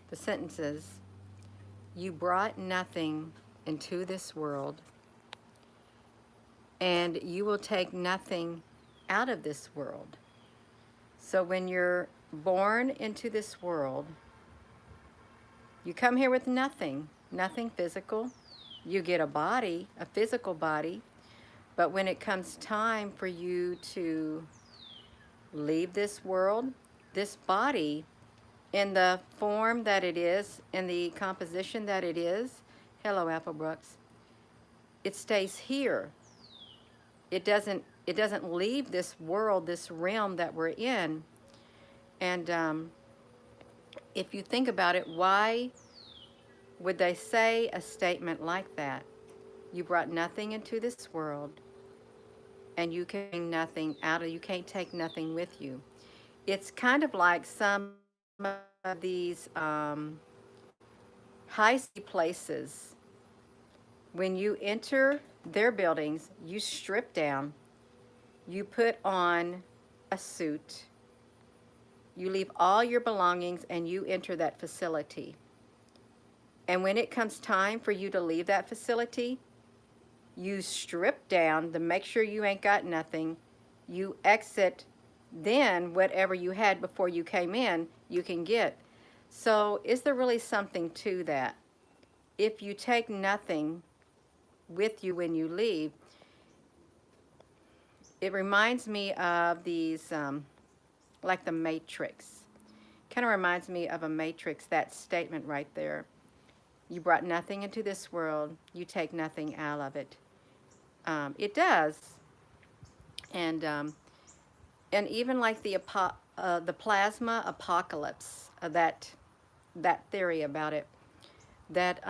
The sentences, you brought nothing into this world, and you will take nothing out of this world. So when you're born into this world, you come here with nothing, nothing physical. You get a body, a physical body, but when it comes time for you to leave this world, this body, in the form that it is, in the composition that it is, hello, Applebrooks, it stays here. It doesn't leave this world, this realm that we're in. And if you think about it, why would they say a statement like that? You brought nothing into this world, and you can bring nothing out of. You can't take nothing with you. It's kind of like some of these high sea places. When you enter their buildings, you strip down, you put on a suit, you leave all your belongings, and you enter that facility. And when it comes time for you to leave that facility, you strip down to make sure you ain't got nothing. You exit, then whatever you had before you came in, you can get. So is there really something to that? If you take nothing with you when you leave, it reminds me of these, like the Matrix. Kind of reminds me of a Matrix, that statement right there. You brought nothing into this world, you take nothing out of it. It does. And even like the plasma apocalypse, that theory about it, that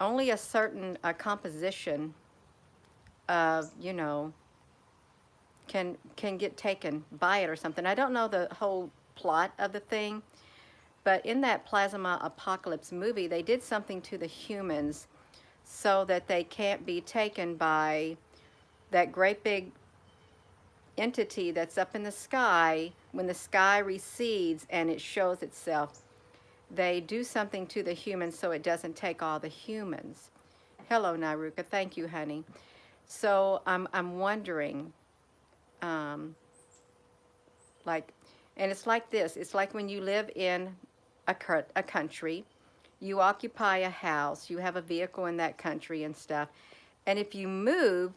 only a certain composition of, can get taken by it or something. I don't know the whole plot of the thing, but in that plasma apocalypse movie, they did something to the humans so that they can't be taken by that great big entity that's up in the sky. When the sky recedes and it shows itself, they do something to the humans so it doesn't take all the humans. Hello, Nairuka. Thank you, honey. So I'm wondering, um, like, and it's like this. It's like when you live in a country, you occupy a house, you have a vehicle in that country and stuff. And if you move,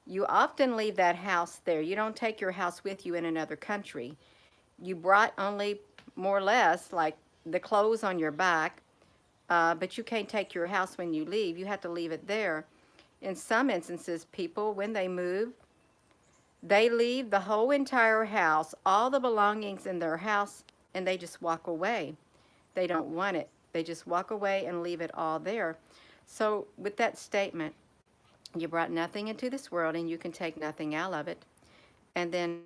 you often leave that house there. You don't take your house with you in another country. You brought only more or less like the clothes on your back, but you can't take your house when you leave. You have to leave it there. In some instances, people, when they move, they leave the whole entire house, all the belongings in their house, and they just walk away. They don't want it. They just walk away and leave it all there. So with that statement, you brought nothing into this world and you can take nothing out of it. And then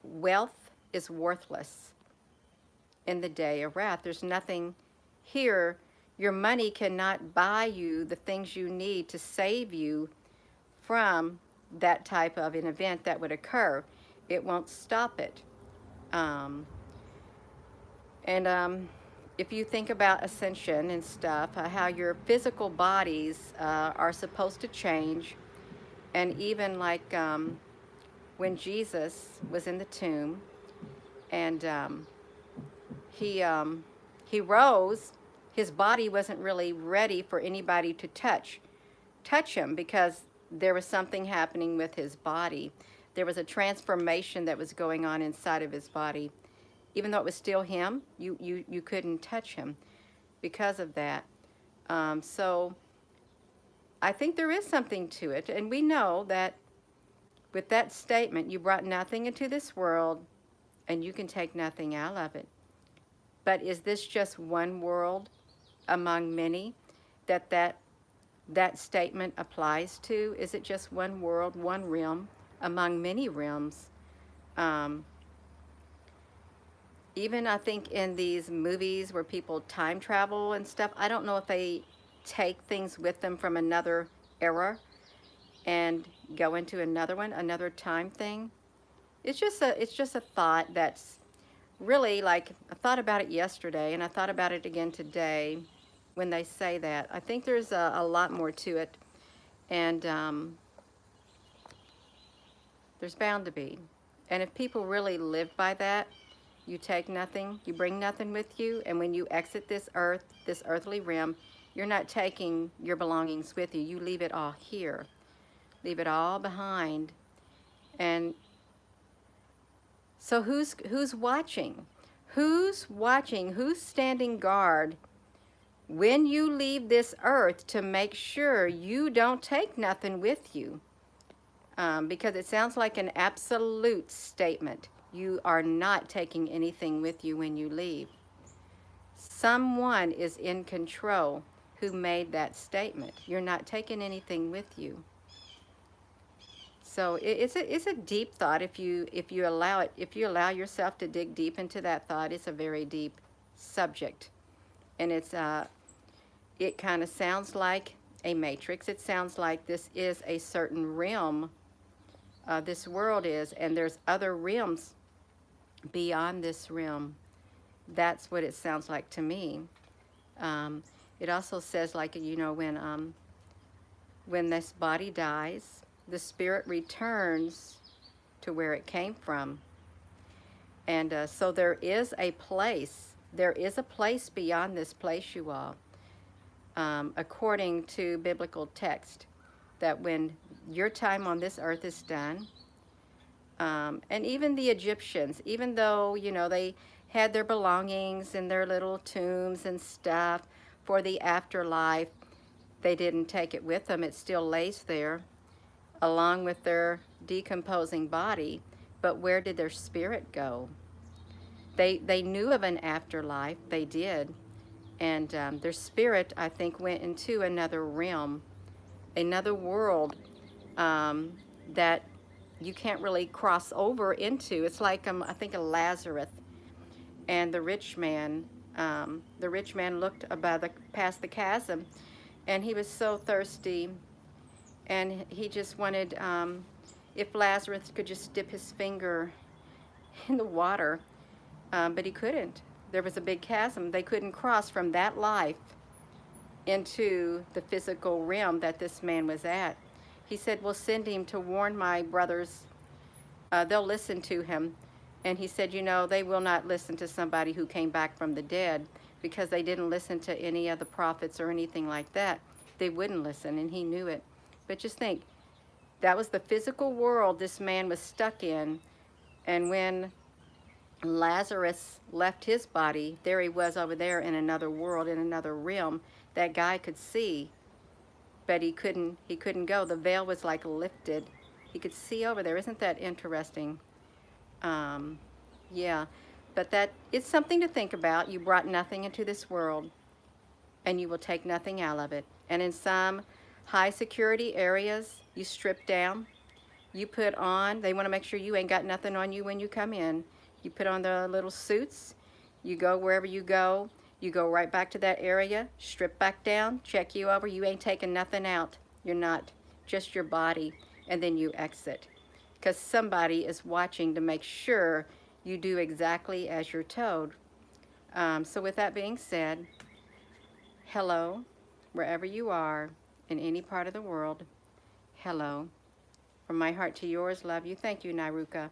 wealth is worthless in the day of wrath. There's nothing here. Your money cannot buy you the things you need to save you from that type of an event that would occur. It won't stop it. Um, and if you think about ascension and stuff, how your physical bodies are supposed to change, and even like when Jesus was in the tomb and he he rose, his body wasn't really ready for anybody to touch him because there was something happening with his body. There was a transformation that was going on inside of his body. Even though it was still him, you couldn't touch him because of that. So I think there is something to it. And we know that with that statement, you brought nothing into this world and you can take nothing out of it. But is this just one world among many that statement applies to? Is it just one world, one realm among many realms? Um, Even I think in these movies where people time travel and stuff, I don't know if they take things with them from another era and go into another one, another time thing. It's just a thought that's really, like, I thought about it yesterday and I thought about it again today when they say that. I think there's a lot more to it. And there's bound to be. And if people really live by that, you take nothing, you bring nothing with you, and when you exit this earth, this earthly realm, you're not taking your belongings with you. You leave it all here. Leave it all behind. And so who's watching? Who's watching? Who's standing guard when you leave this earth to make sure you don't take nothing with you? Because it sounds like an absolute statement. You are not taking anything with you when you leave. Someone is in control who made that statement. You're not taking anything with you. So it's a deep thought. If you allow it, if you allow yourself to dig deep into that thought, it's a very deep subject, and it kind of sounds like a matrix. It sounds like this is a certain realm. This world is, and there's other realms beyond this realm. That's what it sounds like to me. Um, it also says, like, when this body dies, the spirit returns to where it came from. And so there is a place. There is a place beyond this place, you all, according to biblical text, that when your time on this earth is done, and even the Egyptians, even though, they had their belongings in their little tombs and stuff for the afterlife, they didn't take it with them. It still lays there along with their decomposing body. But where did their spirit go? They knew of an afterlife. They did. And their spirit, I think, went into another realm, another world, that you can't really cross over into. It's like, I think, a Lazarus and the rich man. The rich man looked past the chasm, and he was so thirsty, and he just wanted, if Lazarus could just dip his finger in the water, but he couldn't. There was a big chasm. They couldn't cross from that life into the physical realm that this man was at. He said, "Well, send him to warn my brothers. They'll listen to him." And he said, they will not listen to somebody who came back from the dead, because they didn't listen to any of the prophets or anything like that. They wouldn't listen, and he knew it. But just think, that was the physical world this man was stuck in. And when Lazarus left his body, there he was over there in another world, in another realm. That guy could see, but he couldn't go. The veil was like lifted. He could see over there. Isn't that interesting? Yeah, but that it's something to think about. You brought nothing into this world, and you will take nothing out of it. And in some high security areas, you strip down. You put on, they want to make sure you ain't got nothing on you when you come in. You put on the little suits. You go wherever you go. You go right back to that area, strip back down, check you over. You ain't taking nothing out. You're not, just your body. And then you exit, because somebody is watching to make sure you do exactly as you're told. So with that being said, hello, wherever you are, in any part of the world, hello. From my heart to yours, love you. Thank you, Nairuka.